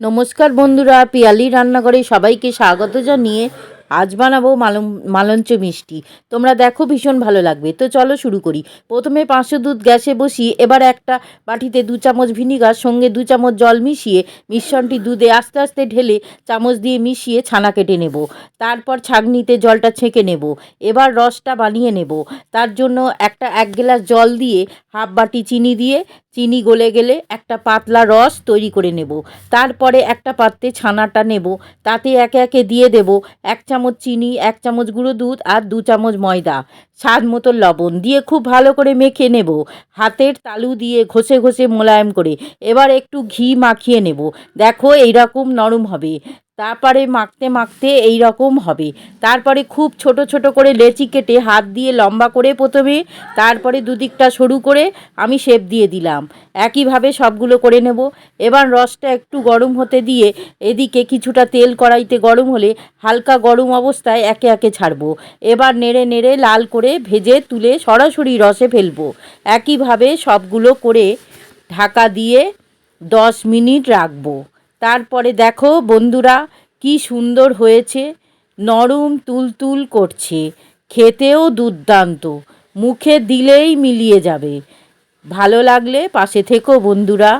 নমস্কার বন্ধুরা, পিয়ালি রান্নাঘরে সবাইকে স্বাগত জানিয়ে আজ বানাবো মালঞ্চ মিষ্টি। তোমরা দেখো, ভীষণ ভালো লাগবে। তো চলো শুরু করি। প্রথমে 500 দুধ গ্যাসে বসিয়ে এবার একটা বাটিতে 2 চামচ ভিনিগার সঙ্গে 2 চামচ জল মিশিয়ে মিশ্রণটি দুধে আস্তে আস্তে ঢেলে চামচ দিয়ে মিশিয়ে ছানা কেটে নেব। তারপর ছাঁকনিতে জলটা ছেঁকে নেব। এবার রসটা বানিয়ে নেব। তার জন্য এক গ্লাস জল দিয়ে হাফ বাটি চিনি দিয়ে চিনি গলে গেলে একটা পাতলা রস তৈরি করে নেব। তারপরে একটা পাত্রে ছানাটা নেব, তাতে একে একে দিয়ে দেব 1 চামচ চিনি, 1 চামচ গুঁড়ো দুধ আর 2 চামচ ময়দা, স্বাদ মতো লবণ দিয়ে খুব ভালো করে মেখে নেব, হাতের তালু দিয়ে ঘষে ঘষে মোলায়েম করে। এবার একটু ঘি মাখিয়ে নেব। দেখো এইরকম নরম হবে। তারপরে মাখতে মাখতে এই রকম হবে। তারপরে খুব ছোট ছোট করে লেচি কেটে হাত দিয়ে লম্বা করে প্রথমে, তারপরে দুদিকটা সরু করে আমি শেপ দিয়ে দিলাম। একইভাবে সবগুলো করে নেব। এবার রসটা একটু গরম হতে দিয়ে এদিকে কিছুটা তেল কড়াইতে গরম হলে হালকা গরম অবস্থায় একে একে ছাড়বো। এবার নেড়ে নেড়ে লাল করে ভেজে তুলে সরাসরি রসে ফেলবো। একইভাবে সবগুলো করে ঢাকা দিয়ে 10 মিনিট রাখবো। তারপরে দেখো বন্ধুরা, কি সুন্দর হয়েছে, নরম তুলতুল করছে, খেতেও দুর্দান্ত, মুখে দিলেই মিলিয়ে যাবে। ভালো লাগলে পাশে থেকো বন্ধুরা।